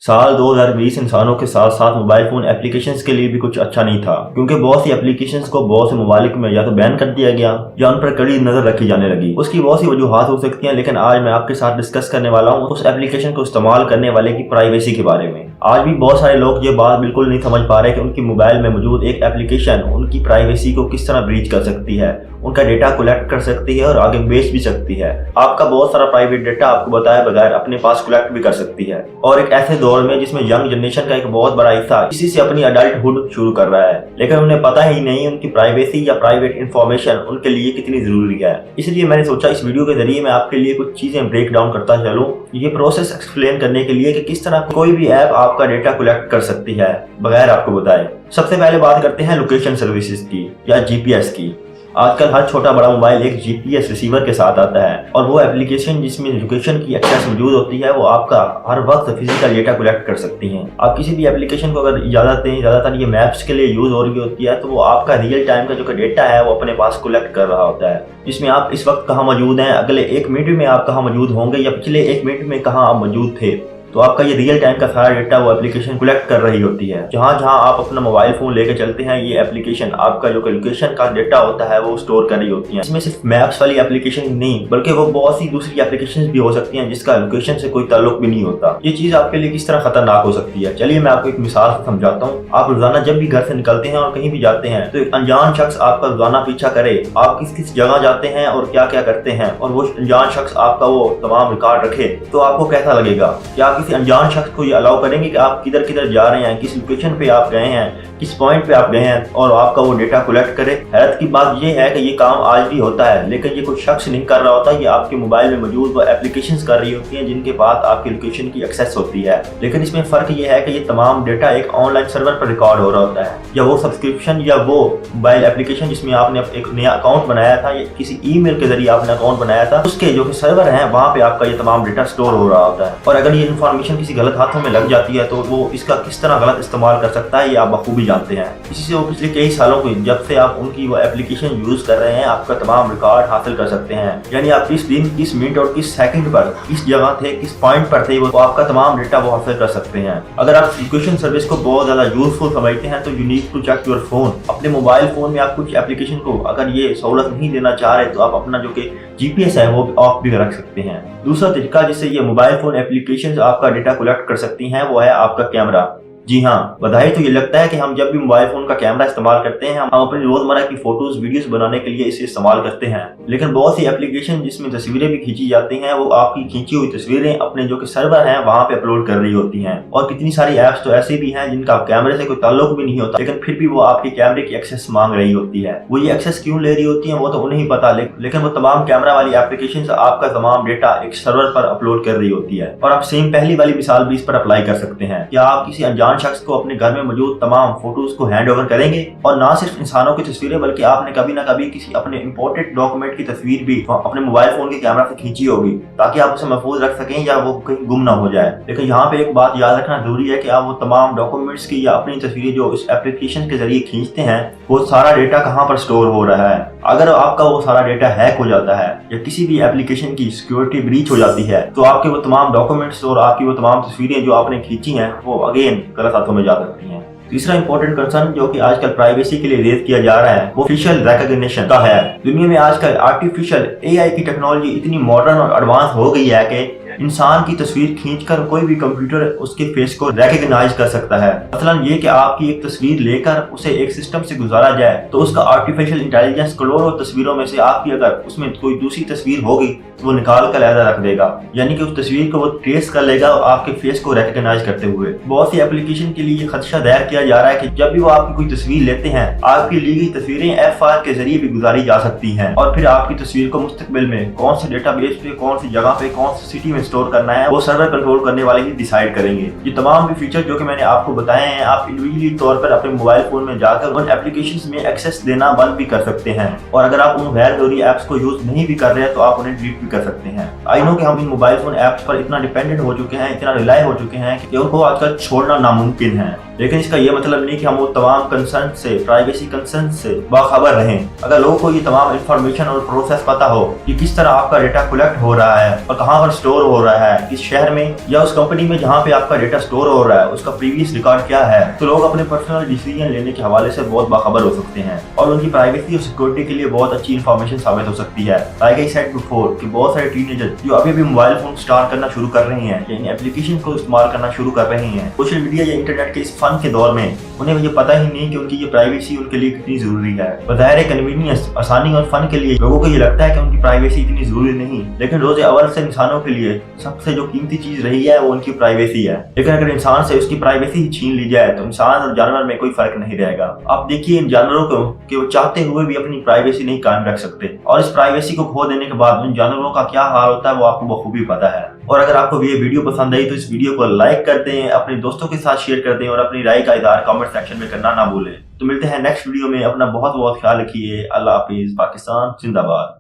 साल 2020 इंसानों के साथ साथ मोबाइल फ़ोन एप्लीकेशंस के लिए भी कुछ अच्छा नहीं था, क्योंकि बहुत सी एप्लीकेशंस को बहुत से ममालिक में या तो बैन कर दिया गया या उन पर कड़ी नज़र रखी जाने लगी। उसकी बहुत सी वजूहात हो सकती हैं, लेकिन आज मैं आपके साथ डिस्कस करने वाला हूँ उस एप्लीकेशन को इस्तेमाल करने वाले की प्राइवेसी के बारे में। आज भी बहुत सारे लोग ये बात बिल्कुल नहीं समझ पा रहे कि उनकी मोबाइल में मौजूद एक एप्लीकेशन उनकी प्राइवेसी को किस तरह ब्रीच कर सकती है, उनका डेटा कलेक्ट कर सकती है और आगे बेच भी सकती है। आपका बहुत सारा प्राइवेट डेटा आपको बताए बगैर अपने पास कलेक्ट भी कर सकती है, और एक ऐसे दौर में जिसमें यंग जनरेशन का एक बहुत बड़ा हिस्सा इसी से अपनी अडल्टहुड शुरू कर रहा है, लेकिन उन्हें पता ही नहीं उनकी प्राइवेसी या प्राइवेट इंफॉर्मेशन उनके लिए कितनी जरूरी है। इसलिए मैंने सोचा इस वीडियो के जरिए मैं आपके लिए कुछ चीजें ब्रेक डाउन करता चलूं, ये प्रोसेस एक्सप्लेन करने के लिए कि किस तरह कोई भी ऐप आपका डेटा कलेक्ट कर सकती है बगैर आपको बताए। सबसे पहले बात करते हैं लोकेशन सर्विसेज की या जीपीएस की। आजकल हर छोटा बड़ा मोबाइल एक जीपीएस रिसीवर के साथ आता है, और वो एप्लीकेशन जिसमें लोकेशन की एक्सेस मौजूद होती है वो आपका हर वक्त फिजिकल डेटा कलेक्ट कर सकती हैं। आप किसी भी एप्लीकेशन को अगर इजाजत दें, ज़्यादातर ये मैप्स के लिए यूज हो रही होती है, तो वो आपका रियल टाइम का जो डेटा है वो अपने पास कलेक्ट कर रहा होता है, जिसमें आप इस वक्त कहाँ मौजूद हैं, अगले 1 मिनट में आप कहाँ मौजूद होंगे या पिछले 1 मिनट में कहाँ आप मौजूद थे। तो आपका ये रियल टाइम का सारा डेटा वो एप्लीकेशन कलेक्ट कर रही होती है। जहाँ जहाँ आप अपना मोबाइल फोन लेके चलते हैं, ये एप्लीकेशन आपका जो लोकेशन का डेटा होता है वो स्टोर कर रही होती है। इसमें सिर्फ मैप्स वाली एप्लीकेशन नहीं, बल्कि वो बहुत सी दूसरी एप्लीकेशन भी हो सकती हैं जिसका लोकेशन से कोई ताल्लुक भी नहीं होता। ये चीज आपके लिए किस तरह खतरनाक हो सकती है, चलिए मैं आपको एक मिसाल समझाता हूँ। आप रोजाना जब भी घर से निकलते हैं और कहीं भी जाते हैं, तो एक अनजान शख्स आपका रोजाना पीछा करे, आप किस किस जगह जाते हैं और क्या क्या करते हैं, और वो अनजान शख्स आपका वो तमाम रिकॉर्ड रखे, तो आपको कैसा लगेगा? क्या आप किसी अनजान शख्स को ये अलाउ करेंगे कि आप किधर किधर जा रहे हैं, किस लोकेशन पे आप गए हैं, किस पॉइंट पे आप गए हैं, और आपका वो डेटा कलेक्ट करे? हैरत की बात ये है कि ये काम आज भी होता है, लेकिन ये कोई शख्स नहीं कर रहा होता, ये आपके मोबाइल में मौजूद वो एप्लीकेशंस कर रही होती हैं जिनके पास आपकी लोकेशन की एक्सेस होती है। लेकिन इसमें फर्क ये है कि ये तमाम डेटा एक ऑनलाइन सर्वर पर रिकॉर्ड हो रहा होता है, या वो सब्सक्रिप्शन या वो मोबाइल एप्लीकेशन जिसमें आपने एक नया अकाउंट बनाया था या किसी ईमेल के जरिए आपने अकाउंट बनाया था, उसके जो सर्वर है वहाँ पे आपका ये तमाम डेटा स्टोर हो रहा होता है। और अगर ये इन्फॉर्मेशन किसी गलत हाथों में लग जाती है तो वो इसका किस तरह गलत इस्तेमाल कर सकता है, ये आप बखूबी जानते हैं। इसी से वो पिछले कई सालों को जब से आप उनकी वो एप्लीकेशन यूज कर रहे हैं, आपका तमाम रिकॉर्ड हासिल कर सकते हैं। यानी आप किस दिन, किस मिनट और किस सेकंड पर किस जगह थे, किस पॉइंट पर थे, वो आपका तमाम डेटा वो हासिल कर सकते हैं। अगर आप लोकेशन सर्विस को बहुत ज्यादा यूजफुल समझते हैं तो you need to check your phone. अपने मोबाइल फोन में आप कुछ एप्लीकेशन को अगर ये सहूलत नहीं देना चाह रहे तो आप अपना जो कि जीपीएस है वो ऑफ भी रख सकते हैं। दूसरा तरीका जिससे ये मोबाइल फोन एप्लीकेशन आपका डेटा कलेक्ट कर सकती हैं वो है आपका कैमरा। जी हाँ, बधाई। तो ये लगता है कि हम जब भी मोबाइल फोन का कैमरा इस्तेमाल करते हैं, हम अपनी रोजमर्रा की फोटोज वीडियोस बनाने के लिए इसे इस्तेमाल करते हैं, लेकिन बहुत सी एप्लीकेशन जिसमें तस्वीरें भी खींची जाती हैं वो आपकी खींची हुई तस्वीरें अपने जो कि सर्वर हैं वहाँ पे अपलोड कर रही होती हैं। और कितनी सारी ऐप्स तो ऐसे भी हैं जिनका कैमरे से कोई ताल्लुक भी नहीं होता, लेकिन फिर भी वो आपके कैमरे की एक्सेस मांग रही होती है। वो ये एक्सेस क्यों ले रही होती है वो तो उन्हें ही पता, लेकिन वो तमाम कैमरा वाली एप्लीकेशन आपका तमाम डेटा एक सर्वर पर अपलोड कर रही होती है। और आप सेम पहली वाली मिसाल भी इस पर अप्लाई कर सकते हैं। क्या आप किसी अनजान शख्स को अपने घर में मौजूद तमाम फोटोज को हैंड ओवर करेंगे? और ना सिर्फ इंसानों की तस्वीरें, बल्कि आपने कभी ना कभी किसी अपने इंपोर्टेड डॉक्यूमेंट की तस्वीर भी अपने मोबाइल फोन के कैमरा से खींची होगी ताकि आप उसे महफूज रख सकें या वो कहीं गुम ना हो जाए। लेकिन यहाँ पे एक बात याद रखना जरूरी है कि आप वो तमाम डॉक्यूमेंट्स की या अपनी तस्वीरें जो इस एप्लीकेशन के जरिए खींचते हैं, वो सारा डेटा कहाँ पर स्टोर हो रहा है। अगर आपका वो सारा डेटा हैक हो जाता है या किसी भी एप्लीकेशन की सिक्योरिटी ब्रीच हो जाती है, तो आपके वो तमाम डॉक्यूमेंट्स और आपकी वो तमाम तस्वीरें जो आपने खींची हैं वो अगेन गलत हाथों में जा सकती हैं। तीसरा इंपॉर्टेंट कंसर्न जो कि आजकल प्राइवेसी के लिए रेज किया जा रहा है वो फेशियल रिकॉग्निशन का है। दुनिया में आजकल आर्टिफिशियल एआई की टेक्नोलॉजी इतनी मॉडर्न और एडवांस हो गई है कि इंसान की तस्वीर खींचकर कोई भी कंप्यूटर उसके फेस को रिकॉग्नाइज कर सकता है। मसलन ये कि आपकी एक तस्वीर लेकर उसे एक सिस्टम से गुजारा जाए तो उसका आर्टिफिशियल इंटेलिजेंस करोड़ों तस्वीरों में से आपकी अगर उसमें कोई दूसरी तस्वीर होगी तो वो निकाल कर अलग रख देगा, यानी कि उस तस्वीर को वो ट्रेस कर लेगा आपके फेस को रिकॉग्नाइज करते हुए। बहुत सी एप्लीकेशन के लिए खदशा दायर किया जा रहा है कि जब भी वो आपकी कोई तस्वीर लेते हैं, आपकी ली गई तस्वीरें FR के जरिए भी गुजारी जा सकती हैं, और फिर आपकी तस्वीर को मुस्तकबिल में कौन से डेटाबेस पे, कौन सी जगह पे, कौन सी सिटी में स्टोर करना है वो सर्वर कंट्रोल करने वाले ही डिसाइड करेंगे। ये तमाम भी फीचर जो कि मैंने आपको बताए हैं, आप इंडिविजुअली तौर पर अपने मोबाइल फोन में जाकर उन एप्लीकेशंस में एक्सेस देना बंद भी कर सकते हैं, और अगर आप उन गैर जरूरी ऐप्स को यूज नहीं भी कर रहे हैं तो आप उन्हें डिलीट भी कर सकते हैं। आई नो कि हम इन मोबाइल फोन ऐप्स पर इतना डिपेंडेंट हो चुके हैं, इतना रिलाई हो चुके हैं कि उनको आजकल छोड़ना नामुमकिन है। लेकिन इसका ये मतलब नहीं कि हम वो तमाम कंसर्न से, प्राइवेसी कंसर्न से बाखबर रहें। अगर लोगों को ये तमाम इंफॉर्मेशन और प्रोसेस पता हो कि किस तरह आपका डेटा कलेक्ट हो रहा है और कहाँ पर स्टोर हो रहा है, किस शहर में या उस कंपनी में जहाँ पे आपका डेटा स्टोर हो रहा है, उसका प्रीवियस रिकॉर्ड क्या है, तो लोग अपने पर्सनल डिसीजन लेने के हवाले से बहुत बाखबर हो सकते हैं और उनकी प्राइवेसी और सिक्योरिटी के लिए बहुत अच्छी इन्फॉर्मेशन साबित हो सकती है। लाइक आई सेड बिफोर कि बहुत सारे टीनेजर जो अभी भी मोबाइल फोन स्टार्ट करना शुरू कर रहे हैं या इन एप्लीकेशन को इस्तेमाल करना शुरू कर रहे हैं सोशल मीडिया या इंटरनेट के इस फन के दौर में, उन्हें ये पता ही नहीं कि उनकी ये प्राइवेसी उनके लिए कितनी जरूरी है। बज़ाहिर कन्वीनियंस, आसानी और फन के लिए लोगों को ये लगता है कि उनकी प्राइवेसी इतनी जरूरी नहीं, लेकिन रोज़े अव्वल से इंसानों के लिए सबसे जो कीमती चीज रही है वो उनकी प्राइवेसी है। लेकिन अगर इंसान से उसकी प्राइवेसी ही छीन ली जाए तो इंसान और जानवर में कोई फर्क नहीं रहेगा। आप देखिए इन जानवरों को कि वो चाहते हुए भी अपनी प्राइवेसी नहीं कायम रख सकते और इस प्राइवेसी को खो देने के बाद इन जानवरों का क्या हाल होता है वो आपको बखूबी पता है। और अगर आपको ये वीडियो पसंद आई तो इस वीडियो को लाइक कर दें, अपने दोस्तों के साथ शेयर कर दें और अपनी राय का इज़हार कमेंट सेक्शन में करना ना भूलें। तो मिलते हैं नेक्स्ट वीडियो में। अपना बहुत बहुत ख्याल रखिए। अल्लाह हाफिज। पाकिस्तान जिंदाबाद।